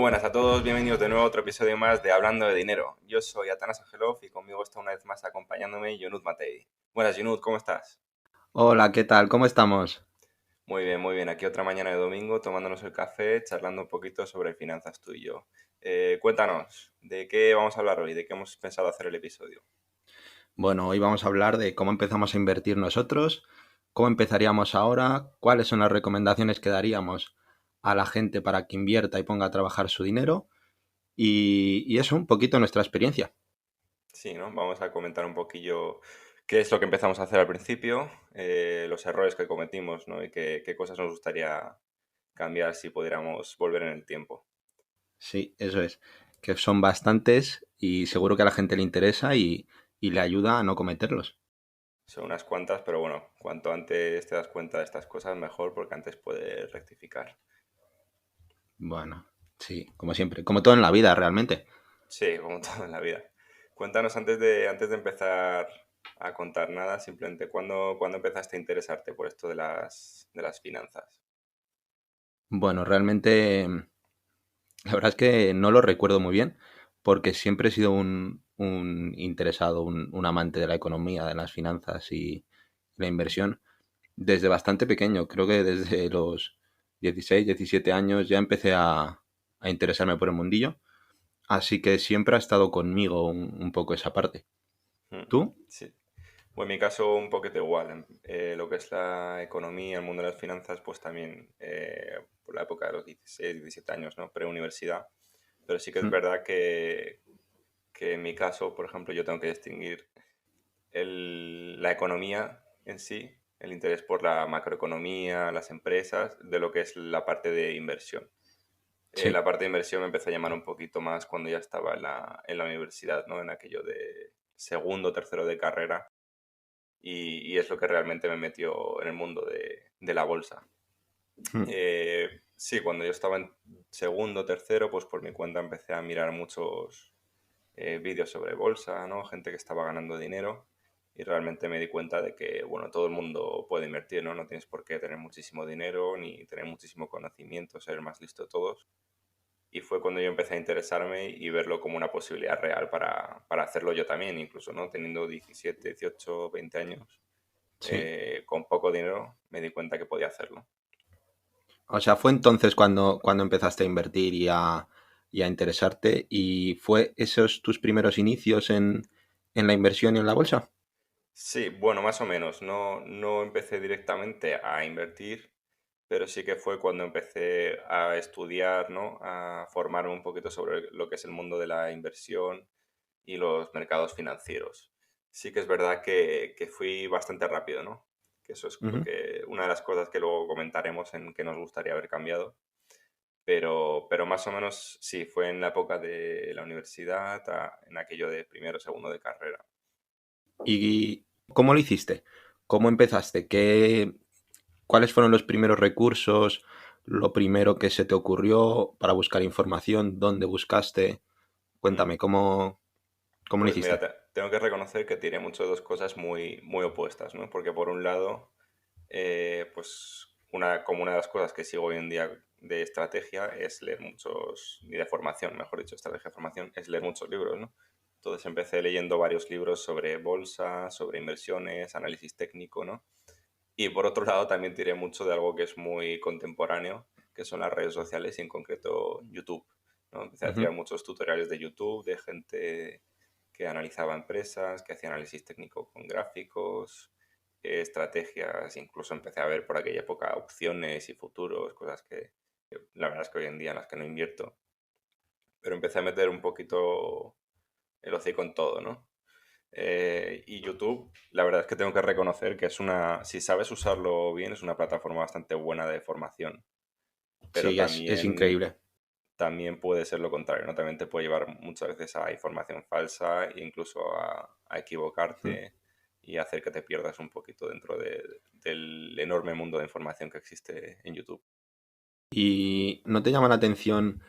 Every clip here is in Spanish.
buenas a todos, bienvenidos de nuevo a otro episodio más de Hablando de Dinero. Yo soy Atanas Angelov y conmigo está una vez más acompañándome Yonud Matei. Buenas Yonud, ¿cómo estás? Hola, ¿qué tal? ¿Cómo estamos? Muy bien. Aquí otra mañana de domingo tomándonos el café, charlando un poquito sobre finanzas tú y yo. Cuéntanos, ¿de qué vamos a hablar hoy? ¿De qué hemos pensado hacer el episodio? Bueno, hoy vamos a hablar de cómo empezamos a invertir nosotros, cómo empezaríamos ahora, cuáles son las recomendaciones que daríamos a la gente para que invierta y ponga a trabajar su dinero y eso, un poquito nuestra experiencia. Sí, ¿no? Vamos a comentar un poquillo qué es lo que empezamos a hacer al principio, los errores que cometimos, ¿no? Y qué cosas nos gustaría cambiar si pudiéramos volver en el tiempo. Sí, eso es, que son bastantes y seguro que a la gente le interesa y le ayuda a no cometerlos. Son unas cuantas, pero bueno, cuanto antes te das cuenta de estas cosas, mejor, porque antes puedes rectificar. Bueno, sí, como siempre, como todo en la vida realmente. Sí, como todo en la vida. Cuéntanos antes de empezar a contar nada, simplemente cuándo empezaste a interesarte por esto de las finanzas. Bueno, realmente la verdad es que no lo recuerdo muy bien, porque siempre he sido un interesado, un amante de la economía, de las finanzas y la inversión desde bastante pequeño. Creo que desde los 16, 17 años ya empecé a interesarme por el mundillo, así que siempre ha estado conmigo un poco esa parte. Mm, ¿Tú? sí. Bueno, en mi caso un poquito igual. Lo que es la economía, el mundo de las finanzas, pues también por la época de los 16, 17 años, ¿no? Preuniversidad. Pero sí que es Mm, verdad que en mi caso, por ejemplo, yo tengo que distinguir la economía en sí, el interés por la macroeconomía, las empresas, de lo que es la parte de inversión. La sí, parte de inversión me empezó a llamar un poquito más cuando ya estaba en la universidad, ¿no? En aquello de segundo, tercero de carrera, y es lo que realmente me metió en el mundo de la bolsa. mm, Sí, cuando yo estaba en segundo, tercero, pues por mi cuenta empecé a mirar muchos vídeos sobre bolsa, ¿no? Gente que estaba ganando dinero y realmente me di cuenta de que, bueno, todo el mundo puede invertir, ¿no? No tienes por qué tener muchísimo dinero ni tener muchísimo conocimiento, ser el más listo de todos. Y fue cuando yo empecé a interesarme y verlo como una posibilidad real para hacerlo yo también, incluso, ¿no? Teniendo 17, 18, 20 años, sí. con poco dinero, me di cuenta que podía hacerlo. O sea, fue entonces cuando empezaste a invertir y a interesarte y fue esos tus primeros inicios en la inversión y en la bolsa. Sí, bueno, más o menos. No empecé directamente a invertir, pero sí que fue cuando empecé a estudiar, ¿no? A formarme un poquito sobre lo que es el mundo de la inversión y los mercados financieros. Sí que es verdad que fui bastante rápido, ¿no? Que eso es lo Ujú. que, una de las cosas que luego comentaremos en que nos gustaría haber cambiado. Pero más o menos sí, fue en la época de la universidad, en aquello de primero o segundo de carrera. ¿Y cómo lo hiciste? ¿Cómo empezaste? ¿Cuáles fueron los primeros recursos? ¿Lo primero que se te ocurrió para buscar información? ¿Dónde buscaste? Mm. Cuéntame, ¿cómo lo Pues mira, hiciste? tengo que reconocer que tiré mucho de dos cosas muy opuestas, ¿no? Porque por un lado, pues como una de las cosas que sigo hoy en día de estrategia es leer muchos, y de formación, mejor dicho, estrategia de formación, es leer muchos libros, ¿no? Entonces empecé leyendo varios libros sobre bolsa, sobre inversiones, análisis técnico, ¿no? Y por otro lado también tiré mucho de algo que es muy contemporáneo, que son las redes sociales y en concreto YouTube, ¿no? Empecé a Ujú. tirar muchos tutoriales de YouTube de gente que analizaba empresas, que hacía análisis técnico con gráficos, estrategias, incluso empecé a ver por aquella época opciones y futuros, cosas que la verdad es que hoy en día en las que no invierto, pero empecé a meter un poquito el hocico en todo, ¿no? Y YouTube, la verdad es que tengo que reconocer que si sabes usarlo bien, es una plataforma bastante buena de formación, pero Sí, es increíble. también puede ser lo contrario, ¿no? También te puede llevar muchas veces a información falsa e incluso a Mm. equivocarte y hacer que te pierdas un poquito dentro del enorme mundo de información que existe en YouTube. ¿Y no te llama la atención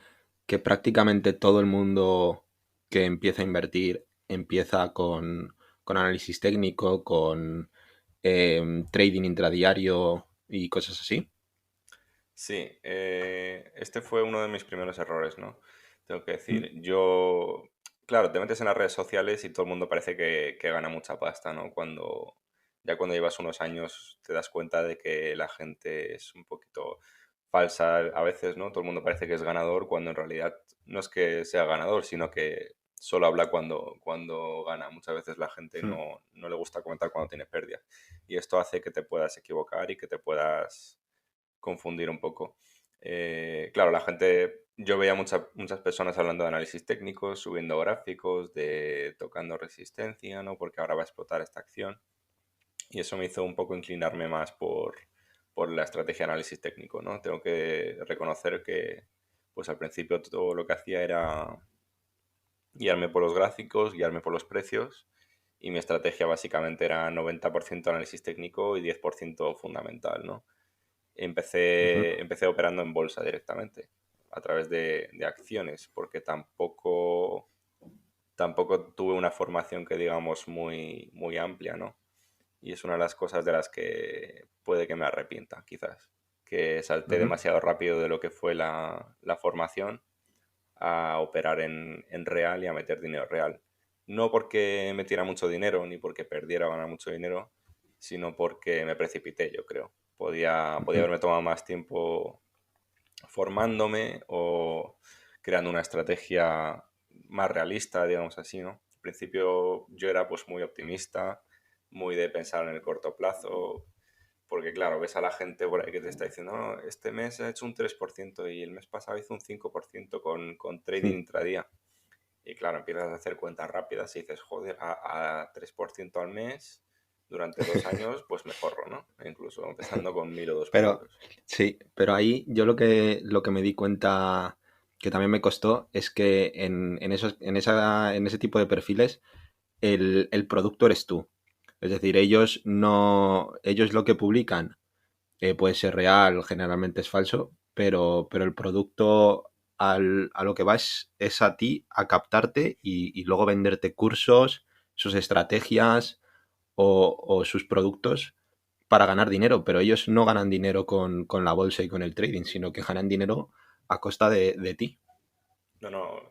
que prácticamente todo el mundo que empieza a invertir empieza con análisis técnico, con trading intradiario y cosas así? Sí, este fue uno de mis primeros errores, ¿no? Tengo que Mm, decir, yo, claro, te metes en las redes sociales y todo el mundo parece que gana mucha pasta, ¿no? Ya cuando llevas unos años te das cuenta de que la gente es un poquito falsa a veces, ¿no? Todo el mundo parece que es ganador cuando en realidad no es que sea ganador, sino que solo habla cuando gana. Muchas veces la gente mm, no le gusta comentar cuando tiene pérdida. Y esto hace que te puedas equivocar y que te puedas confundir un poco. Claro, la gente, yo veía muchas personas hablando de análisis técnicos, subiendo gráficos, de tocando resistencia, ¿no? Porque ahora va a explotar esta acción. Y eso me hizo un poco inclinarme más por la estrategia de análisis técnico, ¿no? Tengo que reconocer que, pues al principio todo lo que hacía era guiarme por los gráficos, guiarme por los precios. Y mi estrategia básicamente era 90% análisis técnico y 10% fundamental, ¿no? ujú. Empecé operando en bolsa directamente, a través de acciones, porque tampoco tuve una formación que digamos muy amplia, ¿no? Y es una de las cosas de las que puede que me arrepienta, quizás, que salté Ujú. demasiado rápido de lo que fue la formación a operar en real y a meter dinero real. No porque metiera mucho dinero ni porque perdiera o ganara mucho dinero, sino porque me precipité, yo creo. Podía Ujú. haberme tomado más tiempo formándome o creando una estrategia más realista, digamos así, ¿no? Al principio yo era pues muy optimista, muy de pensar en el corto plazo, porque claro, ves a la gente por ahí que te está diciendo, no, este mes ha hecho un 3% y el mes pasado hizo un 5% con trading Mm. intradía. Y claro, empiezas a hacer cuentas rápidas y dices, joder, a 3% al mes durante 2 años, pues me forro, ¿no? E incluso empezando con 1.000 o 2.000 Pero euros. sí, pero ahí yo lo que me di cuenta que también me costó es que en ese tipo de perfiles el producto eres tú. Es decir, ellos no, ellos lo que publican puede ser real, generalmente es falso, pero el producto a lo que vas es a ti, a captarte y luego venderte cursos, sus estrategias o sus productos para ganar dinero, pero ellos no ganan dinero con la bolsa y con el trading, sino que ganan dinero a costa de ti. No, no,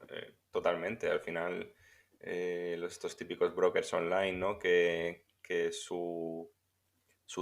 totalmente. Al final, estos típicos brokers online, ¿no? Que su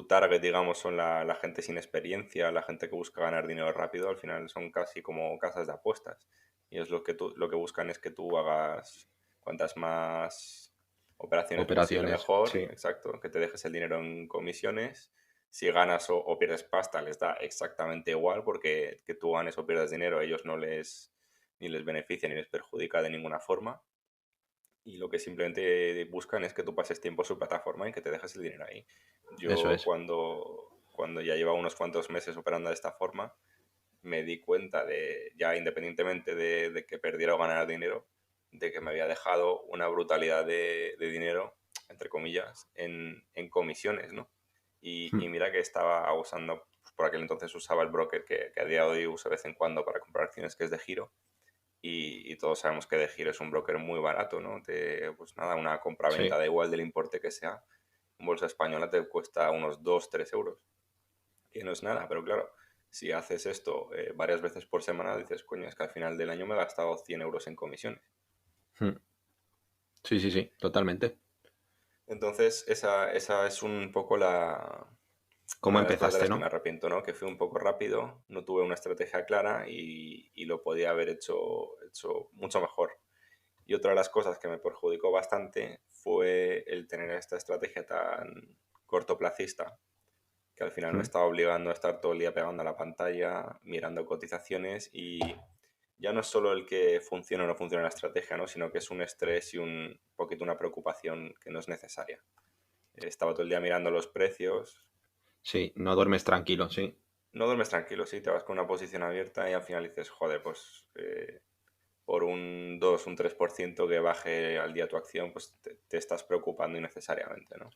target, digamos, son la gente sin experiencia, la gente que busca ganar dinero rápido, al final son casi como casas de apuestas. Y es lo que buscan es que tú hagas cuantas más operaciones posible Operaciones, mejor, sí. exacto, que te dejes el dinero en comisiones. Si ganas o pierdes pasta, les da exactamente igual, porque que tú ganes o pierdas dinero, a ellos no les ni les beneficia ni les perjudica de ninguna forma. Y lo que simplemente buscan es que tú pases tiempo en su plataforma y que te dejes el dinero ahí. Eso Yo es. cuando ya llevaba unos cuantos meses operando de esta forma, me di cuenta ya independientemente de que perdiera o ganara dinero, de que me había dejado una brutalidad de dinero, entre comillas, en comisiones, ¿no? Y Mm. mira que estaba usando, pues, por aquel entonces usaba el broker que a día de hoy uso de vez en cuando para comprar acciones, que es de Giro, y todos sabemos que de Giro es un broker muy barato, ¿no? Pues nada, una compra-venta, Sí. da igual del importe que sea, en bolsa española te cuesta unos 2 3 euros, que no es nada, pero claro, si haces esto varias veces por semana, dices, coño, es que al final del año me he gastado 100 euros en comisiones. Mm. Sí, sí, sí, totalmente. Entonces, esa es un poco ¿Cómo una de las cosas de empezaste, las que me no? arrepiento, ¿no? Que fui un poco rápido, no tuve una estrategia clara y lo podía haber hecho mucho mejor. Y otra de las cosas que me perjudicó bastante fue el tener esta estrategia tan cortoplacista, que al final me Mm. estaba obligando a estar todo el día pegando a la pantalla, mirando cotizaciones y ya no es solo el que funcione o no funcione la estrategia, ¿no? Sino que es un estrés y un poquito una preocupación que no es necesaria. Estaba todo el día mirando los precios. Sí, no duermes tranquilo, sí. No duermes tranquilo, sí, te vas con una posición abierta y al final dices, joder, pues por un 2 un 3% que baje al día tu acción, pues te estás preocupando innecesariamente, ¿no?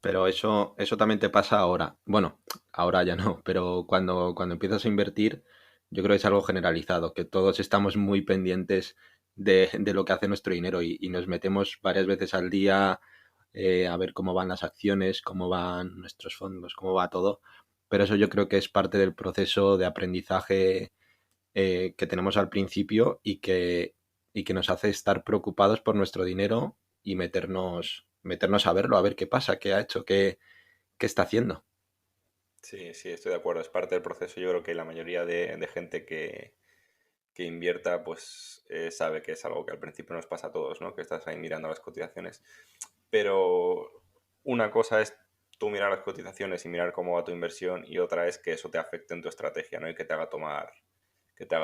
Pero eso también te pasa ahora. Bueno, ahora ya no, pero cuando empiezas a invertir, yo creo que es algo generalizado, que todos estamos muy pendientes de lo que hace nuestro dinero y nos metemos varias veces al día a ver cómo van las acciones, cómo van nuestros fondos, cómo va todo. pero eso yo creo que es parte del proceso de aprendizaje que tenemos al principio y que nos hace estar preocupados por nuestro dinero y meternos a verlo, a ver qué pasa, qué ha hecho, qué está haciendo. Sí, sí, estoy de acuerdo. Es parte del proceso. Yo creo que la mayoría de gente que invierta, pues sabe que es algo que al principio nos pasa a todos, ¿no? Que estás ahí mirando las cotizaciones. Pero una cosa es tú mirar las cotizaciones y mirar cómo va tu inversión y otra es que eso te afecte en tu estrategia, ¿no? Y que te haga tomar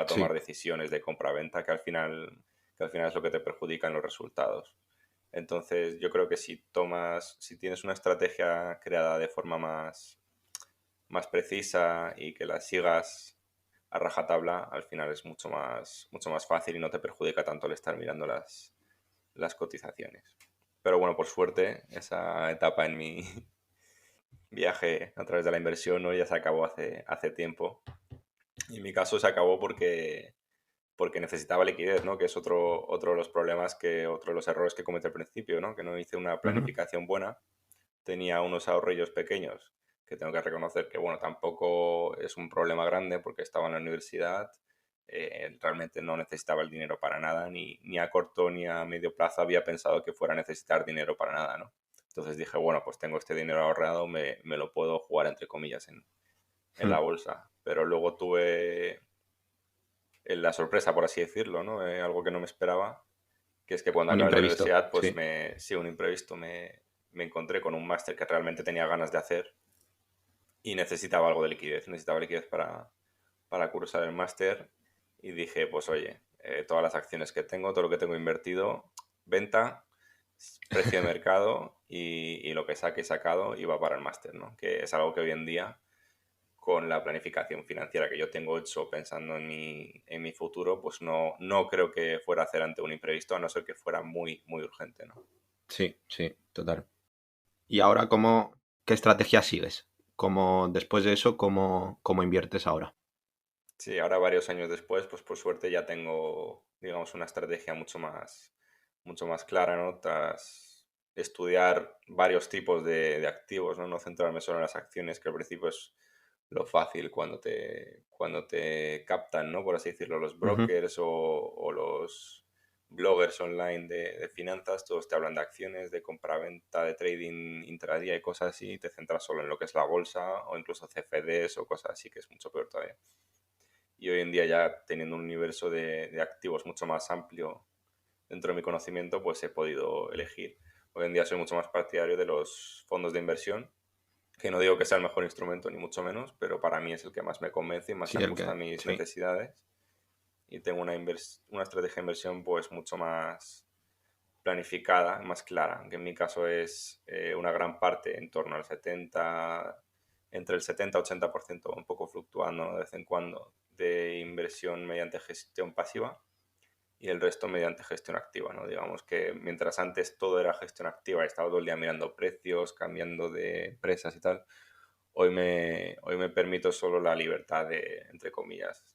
Sí, decisiones de compra-venta que al final es lo que te perjudica en los resultados. Entonces, yo creo que si tienes una estrategia creada de forma más precisa y que la sigas a rajatabla, al final es mucho más fácil y no te perjudica tanto el estar mirando las cotizaciones. Pero bueno, por suerte, esa etapa en mi viaje a través de la inversión, ¿no? Ya se acabó hace tiempo. Y en mi caso se acabó porque necesitaba liquidez, ¿no? Que es otro de los problemas, otro de los errores que cometí al principio, ¿no? Que no hice una ujú, planificación buena, tenía unos ahorrillos pequeños, que tengo que reconocer que, bueno, tampoco es un problema grande porque estaba en la universidad, realmente no necesitaba el dinero para nada, ni a corto ni a medio plazo había pensado que fuera a necesitar dinero para nada, ¿no? Entonces dije, bueno, pues tengo este dinero ahorrado, me lo puedo jugar entre comillas en la ujú. bolsa. Pero luego tuve la sorpresa, por así decirlo, ¿no? Algo que no me esperaba, que es que cuando Un acabé la imprevisto, universidad, pues sí. sí, un imprevisto, me encontré con un máster que realmente tenía ganas de hacer y necesitaba algo de liquidez, necesitaba liquidez para cursar el máster y dije, pues oye, todas las acciones que tengo, todo lo que tengo invertido, venta, precio de mercado y lo que saque y sacado iba para el máster, ¿no? Que es algo que hoy en día con la planificación financiera que yo tengo hecho pensando en mi futuro, pues no creo que fuera a hacer ante un imprevisto, a no ser que fuera muy, muy urgente, ¿no? Sí, sí, total. ¿Y ahora qué estrategia sigues? Después de eso, cómo inviertes ahora? Sí, ahora varios años después, pues por suerte ya tengo, digamos, una estrategia mucho más clara, ¿no? Tras estudiar varios tipos de activos, ¿no? No centrarme solo en las acciones, que al principio es lo fácil cuando te captan, ¿no? Por así decirlo, los Ujú. brokers o los bloggers online de finanzas, todos te hablan de acciones, de compra-venta, de trading intradía y cosas así, y te centras solo en lo que es la bolsa o incluso CFDs o cosas así, que es mucho peor todavía. Y hoy en día ya teniendo un universo de activos mucho más amplio dentro de mi conocimiento, pues he podido elegir. Hoy en día soy mucho más partidario de los fondos de inversión, que no digo que sea el mejor instrumento, ni mucho menos, pero para mí es el que más me convence y más se Sí, ajusta a mis sí, necesidades. Y tengo una estrategia de inversión pues mucho más planificada, más clara, que en mi caso es una gran parte en torno al 70, entre el 70-80%, un poco fluctuando de vez en cuando, de inversión mediante gestión pasiva y el resto mediante gestión activa, ¿no? Digamos que mientras antes todo era gestión activa, he estado todo el día mirando precios, cambiando de empresas y tal, hoy me permito solo la libertad de, entre comillas,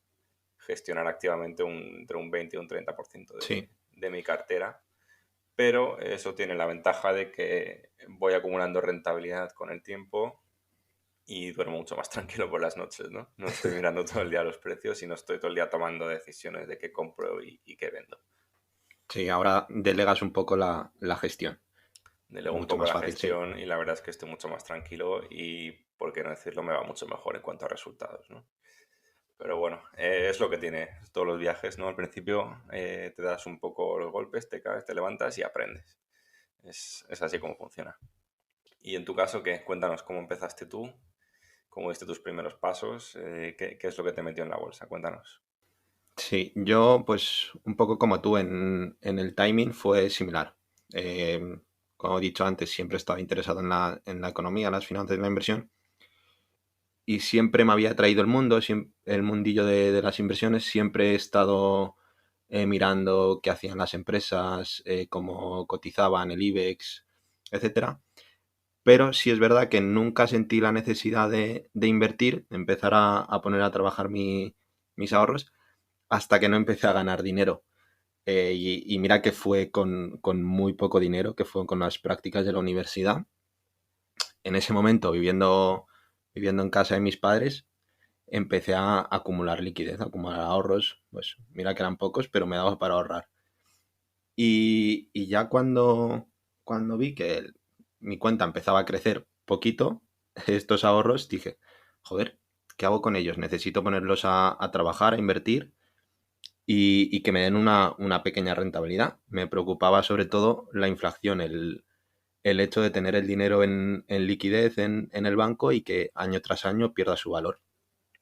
gestionar activamente entre un 20 y un 30% sí. de mi cartera, pero eso tiene la ventaja de que voy acumulando rentabilidad con el tiempo y duermo mucho más tranquilo por las noches, ¿no? No estoy mirando todo el día los precios y no estoy todo el día tomando decisiones de qué compro y qué vendo. Sí, ahora delegas un poco la gestión. Delego un Mucho poco más la fácil, sí. gestión y la verdad es que estoy mucho más tranquilo y, por qué no decirlo, me va mucho mejor en cuanto a resultados, ¿no? Pero bueno, es lo que tiene todos los viajes, ¿no? Al principio te das un poco los golpes, te caes, te levantas y aprendes. Es así como funciona. Y en tu caso, ¿qué? Cuéntanos cómo empezaste tú, cómo diste tus primeros pasos, qué es lo que te metió en la bolsa. Cuéntanos. Sí, yo pues un poco como tú en el timing fue similar. Eh, Como he dicho antes, siempre he estado interesado en la economía, las finanzas y la inversión y siempre me había atraído el mundo, el mundillo de las inversiones, siempre he estado mirando qué hacían las empresas, cómo cotizaban el IBEX, etcétera. Pero sí es verdad que nunca sentí la necesidad de invertir, de empezar a poner a trabajar mis ahorros, hasta que no empecé a ganar dinero. Y mira que fue con muy poco dinero, que fue con las prácticas de la universidad. En ese momento, viviendo viviendo en casa de mis padres, empecé a acumular liquidez, a acumular ahorros. Pues mira que eran pocos, pero me daba para ahorrar. Y ya cuando vi que mi cuenta empezaba a crecer poquito, estos ahorros, dije, joder, ¿qué hago con ellos? Necesito ponerlos a trabajar, a invertir y que me den una pequeña rentabilidad. Me preocupaba sobre todo la inflación, el hecho de tener el dinero en liquidez en el banco y que año tras año pierda su valor.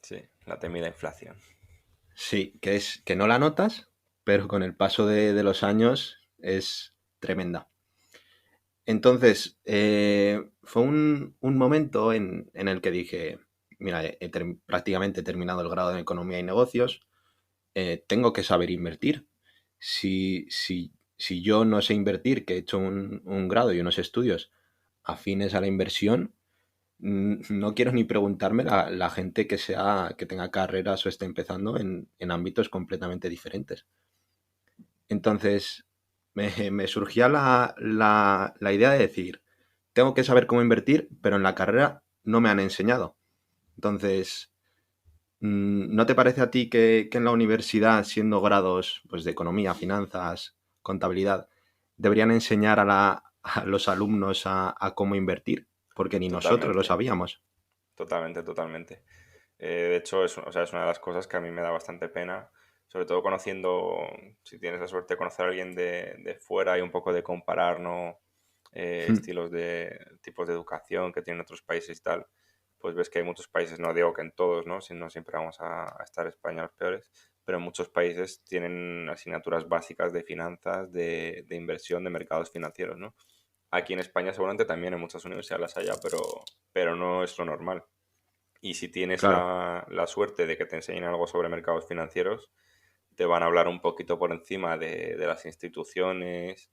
Sí, la temida inflación. Sí, que es que no la notas, pero con el paso de los años es tremenda. Entonces, fue un momento en el que dije, mira, prácticamente he terminado el grado de Economía y Negocios, tengo que saber invertir. Si yo no sé invertir, que he hecho un grado y unos estudios afines a la inversión, no quiero ni preguntarme la gente que tenga carreras o esté empezando en ámbitos completamente diferentes. Entonces, me surgía la idea de decir, tengo que saber cómo invertir, pero en la carrera no me han enseñado. Entonces, ¿no te parece a ti que en la universidad, siendo grados pues, de economía, finanzas, contabilidad, deberían enseñar a los alumnos a cómo invertir? Porque ni nosotros lo Totalmente, sabíamos. totalmente, totalmente. De hecho, o sea, es una de las cosas que a mí me da bastante pena, sobre todo conociendo, si tienes la suerte de conocer a alguien de fuera y un poco de comparar, ¿no? Estilos de tipos de educación que tienen otros países y tal, pues ves que hay muchos países, no digo que en todos, ¿no? Si no siempre vamos a estar España los peores, pero en muchos países tienen asignaturas básicas de finanzas, de inversión, de mercados financieros, ¿no? Aquí en España seguramente también en muchas universidades las haya, pero no es lo normal. Y si tienes Claro, la suerte de que te enseñen algo sobre mercados financieros, te van a hablar un poquito por encima de las instituciones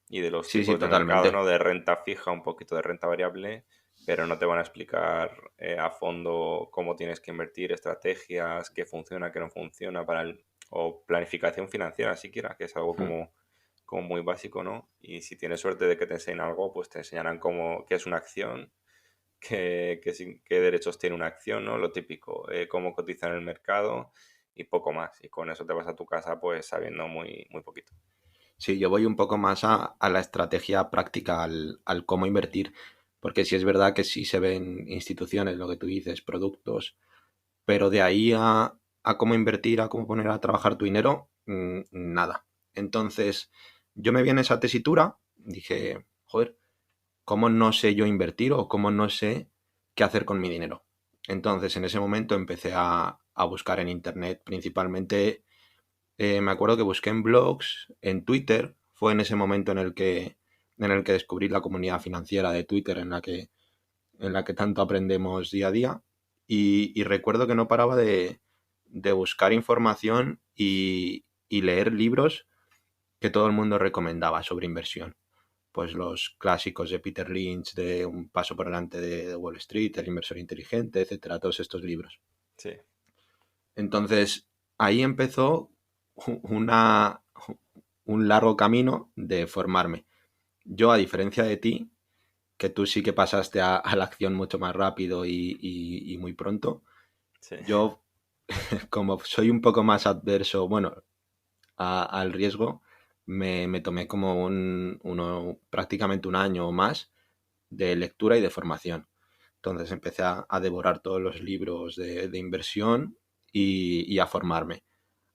y de los sí, sí, tipos de mercado, totalmente. ¿no? De renta fija, un poquito de renta variable, pero no te van a explicar a fondo cómo tienes que invertir, estrategias, qué funciona, qué no funciona o planificación financiera siquiera, que es algo como muy básico, ¿no? Y si tienes suerte de que te enseñen algo, pues te enseñarán qué es una acción, qué derechos tiene una acción, ¿no? Lo típico, cómo cotiza en el mercado y poco más. Y con eso te vas a tu casa pues sabiendo muy, muy poquito. Sí, yo voy un poco más a la estrategia práctica, al cómo invertir, porque sí es verdad que sí se ven instituciones, lo que tú dices, productos, pero de ahí a cómo invertir, a cómo poner a trabajar tu dinero, nada. Entonces, yo me vi en esa tesitura, dije, joder, ¿cómo no sé yo invertir o cómo no sé qué hacer con mi dinero? Entonces, en ese momento empecé a buscar en internet, principalmente me acuerdo que busqué en blogs, en Twitter, fue en ese momento en el que descubrí la comunidad financiera de Twitter en la que tanto aprendemos día a día y recuerdo que no paraba de buscar información y leer libros que todo el mundo recomendaba sobre inversión. Pues los clásicos de Peter Lynch, de Un paso por delante de Wall Street, El inversor inteligente, etcétera, todos estos libros. Sí. Entonces, ahí empezó una, un largo camino de formarme. Yo, a diferencia de ti, que tú sí que pasaste a la acción mucho más rápido y muy pronto, Sí. yo, como soy un poco más adverso, bueno, al riesgo, me tomé como prácticamente un año o más de lectura y de formación. Entonces empecé a devorar todos los libros de inversión y a formarme,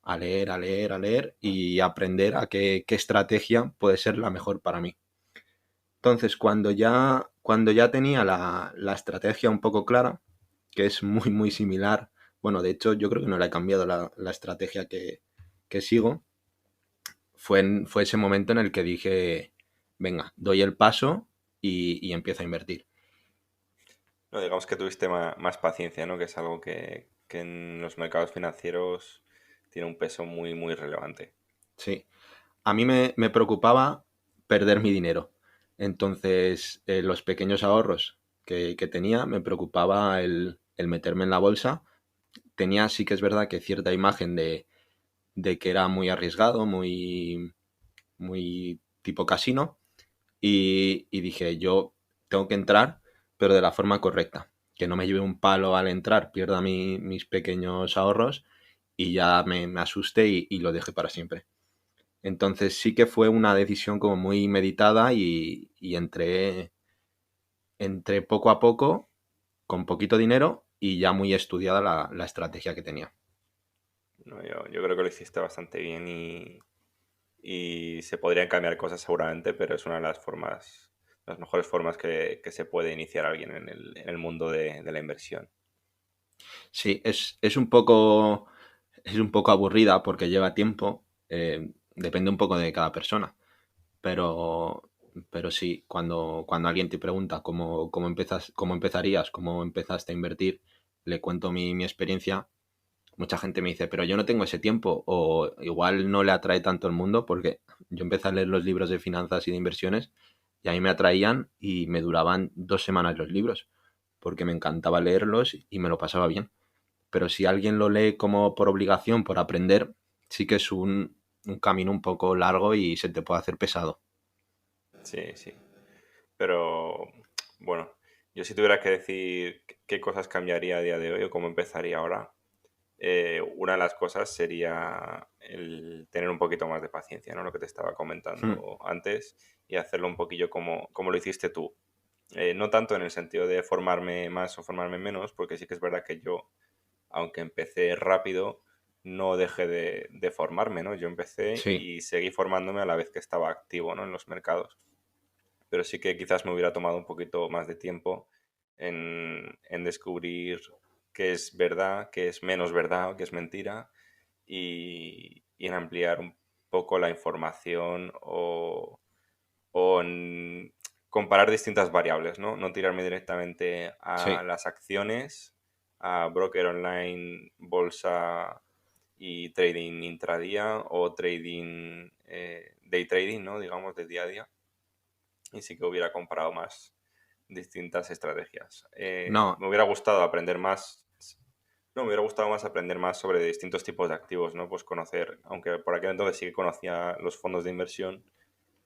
a leer, a leer, a leer y aprender a qué estrategia puede ser la mejor para mí. Entonces, cuando ya tenía la estrategia un poco clara, que es muy, muy similar, bueno, de hecho yo creo que no le he cambiado la estrategia que sigo, fue ese momento en el que dije, venga, doy el paso y empiezo a invertir. No, digamos que tuviste más paciencia, ¿no? Que es algo que en los mercados financieros tiene un peso muy, muy relevante. Sí. A mí me preocupaba perder mi dinero. Entonces, los pequeños ahorros que tenía, me preocupaba el meterme en la bolsa. Tenía, sí que es verdad, que cierta imagen de que era muy arriesgado, muy, muy tipo casino. Y dije, yo tengo que entrar, pero de la forma correcta. que no me lleve un palo al entrar, pierda mis pequeños ahorros y ya me asuste y lo deje para siempre. Entonces sí que fue una decisión como muy meditada y entré poco a poco, con poquito dinero y ya muy estudiada la estrategia que tenía. No, yo creo que lo hiciste bastante bien y se podrían cambiar cosas seguramente, pero es una de las formas, las mejores formas que se puede iniciar alguien en el mundo de la inversión. Sí, es un poco aburrida porque lleva tiempo, depende un poco de cada persona, pero, pero sí, cuando alguien te pregunta cómo empezarías, cómo empezaste a invertir, le cuento mi experiencia. Mucha gente me dice, pero yo no tengo ese tiempo o igual no le atrae tanto el mundo porque yo empecé a leer los libros de finanzas y de inversiones y a mí me atraían y me duraban 2 semanas los libros porque me encantaba leerlos y me lo pasaba bien. Pero si alguien lo lee como por obligación, por aprender, sí que es un camino un poco largo y se te puede hacer pesado. Sí, sí. Pero bueno, yo si tuviera que decir qué cosas cambiaría a día de hoy o cómo empezaría ahora, una de las cosas sería el tener un poquito más de paciencia, ¿no? Lo que te estaba Hmm. comentando antes y hacerlo un poquillo como lo hiciste tú. No tanto en el sentido de formarme más o formarme menos, porque sí que es verdad que yo, aunque empecé rápido, no dejé de formarme, ¿no? Yo empecé Sí, y seguí formándome a la vez que estaba activo, ¿no? En los mercados. Pero sí que quizás me hubiera tomado un poquito más de tiempo en descubrir qué es verdad, qué es menos verdad, qué es mentira y en ampliar un poco la información o en comparar distintas variables, ¿no? No tirarme directamente a sí. las acciones, a broker online, bolsa y trading intradía o trading, day trading, ¿no? Digamos, de día a día. Y sí que hubiera comparado más distintas estrategias. No, Me hubiera gustado aprender más. No, me hubiera gustado más aprender más sobre distintos tipos de activos, ¿no? Pues conocer, aunque por aquel entonces sí que conocía los fondos de inversión,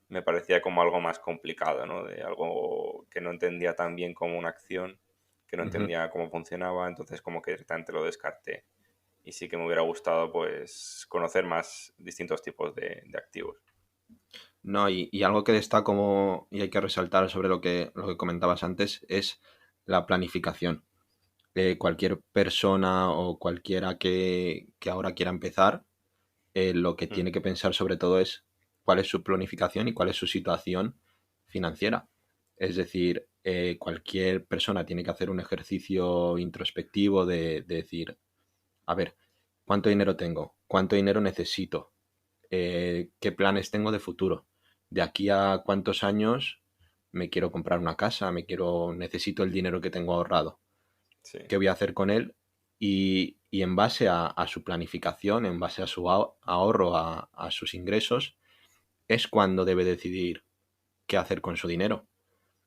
me parecía como algo más complicado, ¿no? De algo que no entendía tan bien como una acción, que no ujú. entendía cómo funcionaba, entonces como que directamente lo descarté. Y sí que me hubiera gustado, pues, conocer más distintos tipos de activos. No, y algo que destaco y hay que resaltar sobre lo que comentabas antes es la planificación. Cualquier persona o cualquiera que ahora quiera empezar, lo que Mm, tiene que pensar sobre todo es cuál es su planificación y cuál es su situación financiera. Es decir, cualquier persona tiene que hacer un ejercicio introspectivo de decir, a ver, ¿cuánto dinero tengo? ¿Cuánto dinero necesito? ¿Qué planes tengo de futuro? ¿De aquí a cuántos años me quiero comprar una casa? Necesito el dinero que tengo ahorrado. sí, ¿Qué voy a hacer con él? Y en base a su planificación, en base a su ahorro, a sus ingresos, es cuando debe decidir qué hacer con su dinero.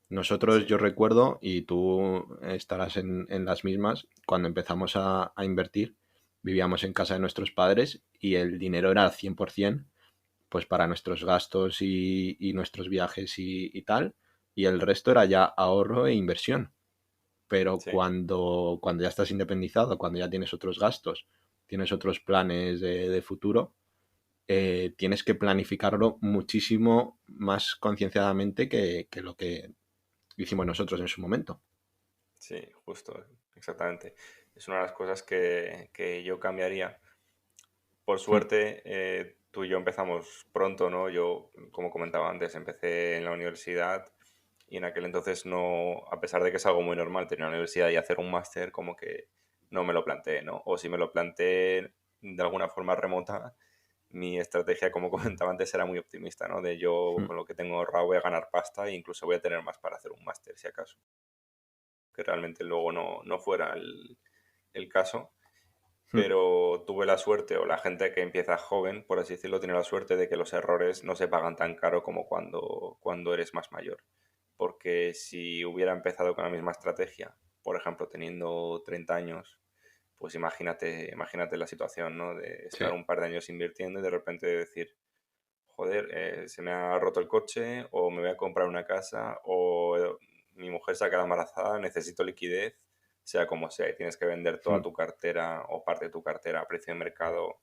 Nosotros, sí, yo recuerdo, y tú estarás en las mismas, cuando empezamos a invertir, vivíamos en casa de nuestros padres y el dinero era al 100% pues para nuestros gastos y nuestros viajes y tal, y el resto era ya ahorro e inversión. Pero sí. cuando ya estás independizado, cuando ya tienes otros gastos, tienes otros planes de futuro, tienes que planificarlo muchísimo más concienciadamente que lo que hicimos nosotros en su momento. Sí, justo, exactamente. Es una de las cosas que yo cambiaría. Por Hmm. suerte, tú y yo empezamos pronto, ¿no? Yo, como comentaba antes, empecé en la universidad y en aquel entonces no, a pesar de que es algo muy normal tener una universidad y hacer un máster, como que no me lo planteé, ¿no? O si me lo planteé de alguna forma remota, mi estrategia, como comentaba antes, era muy optimista, ¿no? De yo Hmm. con lo que tengo ahorrado voy a ganar pasta e incluso voy a tener más para hacer un máster, si acaso. Que realmente luego no fuera el caso, Hmm. pero tuve la suerte, o la gente que empieza joven, por así decirlo, tiene la suerte de que los errores no se pagan tan caro como cuando eres más mayor. Porque si hubiera empezado con la misma estrategia, por ejemplo, teniendo 30 años, pues imagínate la situación, ¿no? De estar Sí. un par de años invirtiendo y de repente decir, joder, se me ha roto el coche, o me voy a comprar una casa, o mi mujer se ha quedado embarazada, necesito liquidez, sea como sea, y tienes que vender toda Mm. tu cartera o parte de tu cartera a precio de mercado,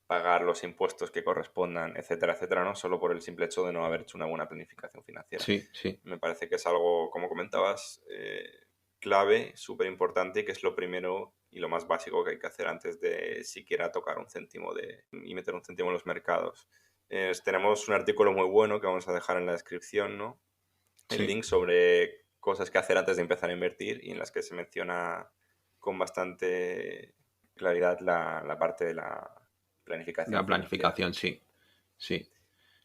pagar los impuestos que correspondan, etcétera, etcétera, ¿no? Solo por el simple hecho de no haber hecho una buena planificación financiera. Sí, sí. Me parece que es algo, como comentabas, clave, súper importante, que es lo primero y lo más básico que hay que hacer antes de siquiera tocar un céntimo y meter un céntimo en los mercados. Tenemos un artículo muy bueno que vamos a dejar en la descripción, ¿no? El Sí. link sobre cosas que hacer antes de empezar a invertir y en las que se menciona con bastante claridad la parte de la La planificación financiera. planificación, sí. Sí.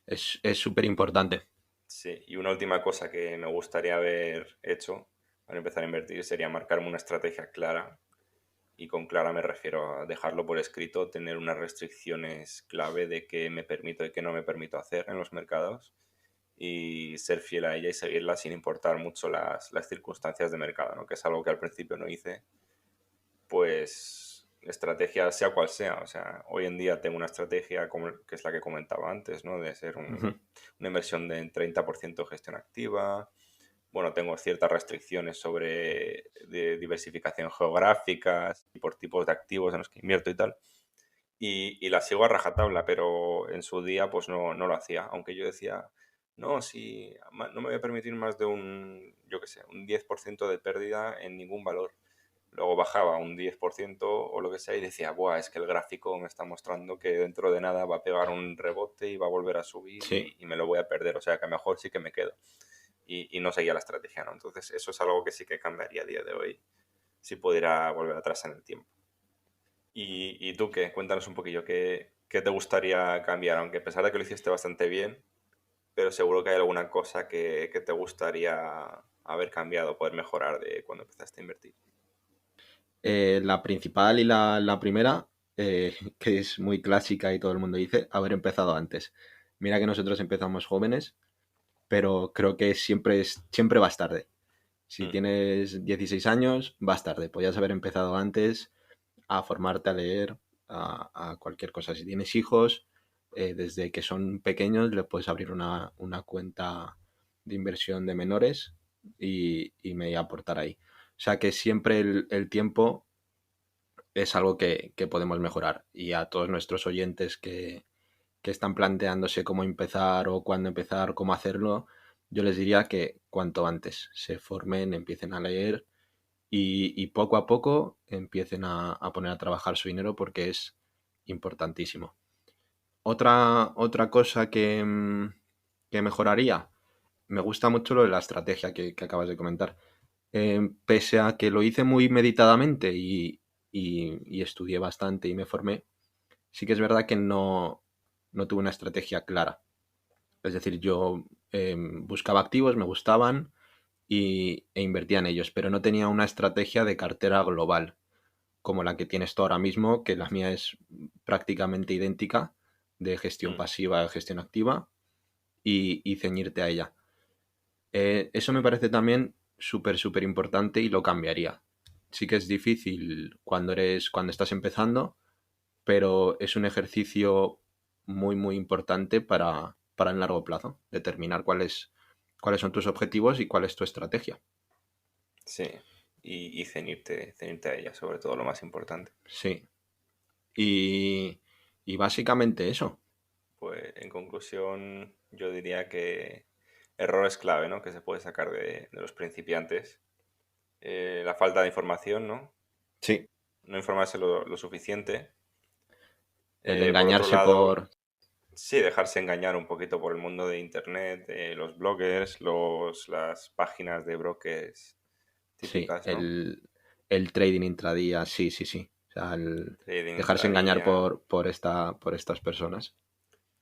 Es súper importante. Sí, y una última cosa que me gustaría haber hecho para empezar a invertir sería marcarme una estrategia clara. Y con clara me refiero a dejarlo por escrito, tener unas restricciones clave de qué me permito y qué no me permito hacer en los mercados y ser fiel a ella y seguirla sin importar mucho las circunstancias de mercado, ¿no? Que es algo que al principio no hice. Pues estrategia sea cual sea, o sea, hoy en día tengo una estrategia que es la que comentaba antes, ¿no? De ser Ujú. una inversión de 30% gestión activa. Bueno, tengo ciertas restricciones sobre de diversificación geográfica y por tipos de activos en los que invierto y tal. Y la sigo a rajatabla, pero en su día pues no lo hacía. Aunque yo decía, no, si no me voy a permitir más de yo qué sé, un 10% de pérdida en ningún valor. Luego bajaba un 10% o lo que sea y decía, buah, es que el gráfico me está mostrando que dentro de nada va a pegar un rebote y va a volver a subir Sí. y me lo voy a perder. O sea que mejor sí que me quedo. Y no seguía la estrategia, ¿no? Entonces eso es algo que sí que cambiaría a día de hoy si pudiera volver atrás en el tiempo. ¿Y tú qué? Cuéntanos un poquillo, ¿qué te gustaría cambiar? Aunque a pesar de que lo hiciste bastante bien, pero seguro que hay alguna cosa que te gustaría haber cambiado, poder mejorar de cuando empezaste a invertir. La principal y la primera, que es muy clásica y todo el mundo dice, haber empezado antes. Mira que nosotros empezamos jóvenes, pero creo que siempre vas tarde. Si Mm, tienes 16 años, vas tarde. Podías haber empezado antes a formarte, a leer, a cualquier cosa. Si tienes hijos, desde que son pequeños, les puedes abrir una cuenta de inversión de menores y me aportar ahí. O sea que siempre el tiempo es algo que podemos mejorar. Y a todos nuestros oyentes que están planteándose cómo empezar o cuándo empezar, cómo hacerlo, yo les diría que cuanto antes se formen, empiecen a leer y poco a poco empiecen a poner a trabajar su dinero porque es importantísimo. Otra cosa que mejoraría, me gusta mucho lo de la estrategia que acabas de comentar. Pese a que lo hice muy meditadamente y estudié bastante y me formé, sí que es verdad que no tuve una estrategia clara. Es decir, yo buscaba activos, me gustaban e invertía en ellos, pero no tenía una estrategia de cartera global como la que tienes tú ahora mismo, que la mía es prácticamente idéntica, de gestión mm. pasiva a gestión activa y ceñirte a ella. Eso me parece también súper importante y lo cambiaría. Sí que es difícil cuando estás empezando, pero es un ejercicio muy importante para el largo plazo, determinar cuáles son tus objetivos y cuál es tu estrategia. Sí, y ceñirte a ella, sobre todo lo más importante. Sí. Y, y básicamente eso. Pues en conclusión, yo diría que errores clave, ¿no? Que se puede sacar de los principiantes. La falta de información, ¿no? Sí. No informarse lo suficiente. El Por otro engañarse lado, por... sí, dejarse engañar un poquito por el mundo de Internet, los bloggers, las páginas de brokers Sí, típicas, ¿no? el trading intradía, sí. O sea, el Trading dejarse engañar intradía. por estas personas.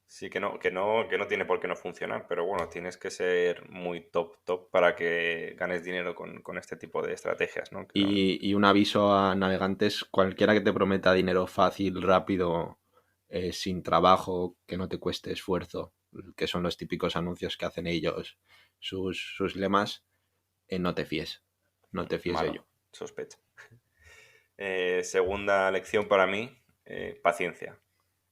Sí, que no tiene por qué no funcionar, pero bueno, tienes que ser muy top para que ganes dinero con este tipo de estrategias, ¿no? Que son, Y un aviso a navegantes, cualquiera que te prometa dinero fácil, rápido, sin trabajo, que no te cueste esfuerzo, que son los típicos anuncios que hacen ellos, sus lemas, no te fíes, no te fíes de ello. malo, sospecho. Segunda lección para mí, paciencia.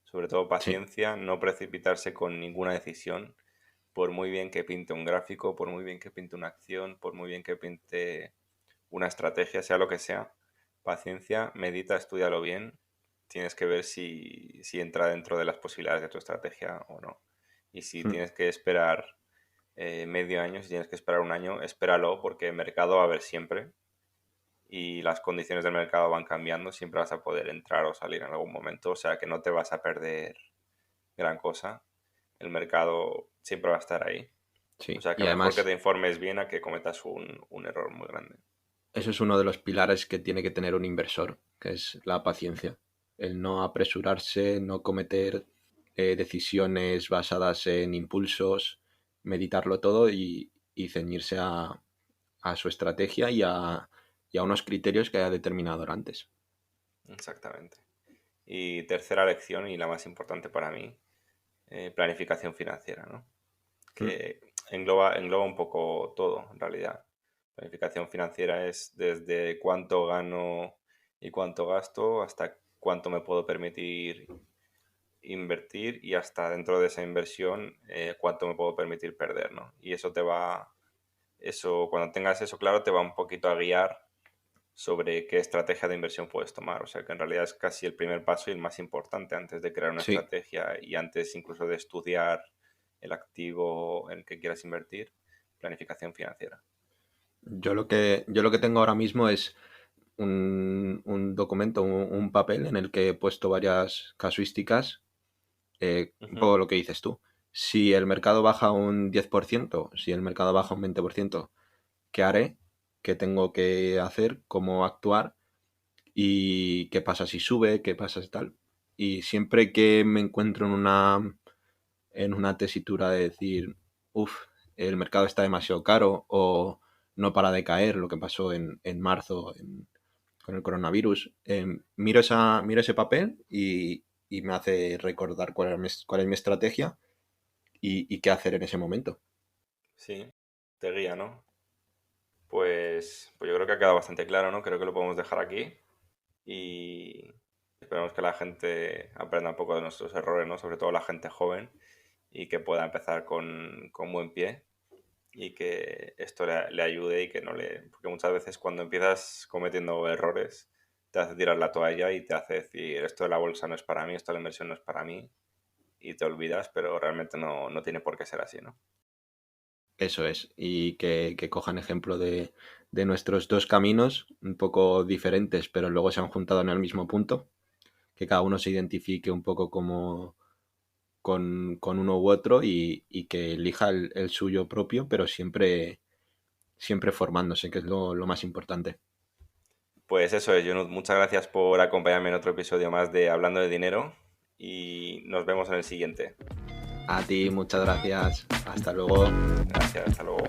Sobre todo Sí, paciencia, no precipitarse con ninguna decisión, por muy bien que pinte un gráfico, por muy bien que pinte una acción, por muy bien que pinte una estrategia, sea lo que sea, paciencia, medita, estúdialo bien. Tienes que ver si entra dentro de las posibilidades de tu estrategia o no. Y si Mm. tienes que esperar medio año, si tienes que esperar un año, espéralo porque el mercado va a haber siempre y las condiciones del mercado van cambiando. Siempre vas a poder entrar o salir en algún momento, o sea que no te vas a perder gran cosa. El mercado siempre va a estar ahí. O Sí, sea que y mejor que además te informes bien a que cometas un error muy grande. eso es uno de los pilares que tiene que tener un inversor, que es la paciencia. El no apresurarse, no cometer decisiones basadas en impulsos, meditarlo todo y ceñirse a su estrategia y a unos criterios que haya determinado antes. Exactamente. Y tercera lección, y la más importante para mí, planificación financiera, ¿no? Mm. Que engloba un poco todo, en realidad. Planificación financiera es desde cuánto gano y cuánto gasto hasta cuánto me puedo permitir invertir y hasta dentro de esa inversión cuánto me puedo permitir perder, ¿no? Y eso, cuando tengas eso claro, te va un poquito a guiar sobre qué estrategia de inversión puedes tomar. O sea que en realidad es casi el primer paso y el más importante antes de crear una Sí, estrategia y antes incluso de estudiar el activo en el que quieras invertir, planificación financiera. yo lo que tengo ahora mismo es un documento, un papel en el que he puesto varias casuísticas, un Ujú. poco lo que dices tú. Si el mercado baja un 10%, si el mercado baja un 20%, ¿qué haré? ¿Qué tengo que hacer? ¿Cómo actuar? ¿Y qué pasa si sube? ¿Qué pasa si tal? Y siempre que me encuentro en una tesitura de decir, uff, el mercado está demasiado caro o no para de caer, lo que pasó en marzo con el coronavirus, miro ese papel y me hace recordar cuál es mi estrategia y qué hacer en ese momento. Sí, te guía, ¿no? Pues yo creo que ha quedado bastante claro, ¿no? Creo que lo podemos dejar aquí y esperemos que la gente aprenda un poco de nuestros errores, ¿no? Sobre todo la gente joven y que pueda empezar con buen pie y que esto le ayude y que no le... Porque muchas veces cuando empiezas cometiendo errores te hace tirar la toalla y te hace decir esto de la bolsa no es para mí, esto de la inversión no es para mí y te olvidas, pero realmente no tiene por qué ser así, ¿no? Eso es, y que cojan ejemplo de nuestros dos caminos, un poco diferentes, pero luego se han juntado en el mismo punto, que cada uno se identifique un poco como con uno u otro y que elija el suyo propio, pero siempre formándose, que es lo más importante. Pues eso es, Junut. Muchas gracias por acompañarme en otro episodio más de Hablando de Dinero y nos vemos en el siguiente. A ti, muchas gracias. Hasta luego. Gracias, hasta luego.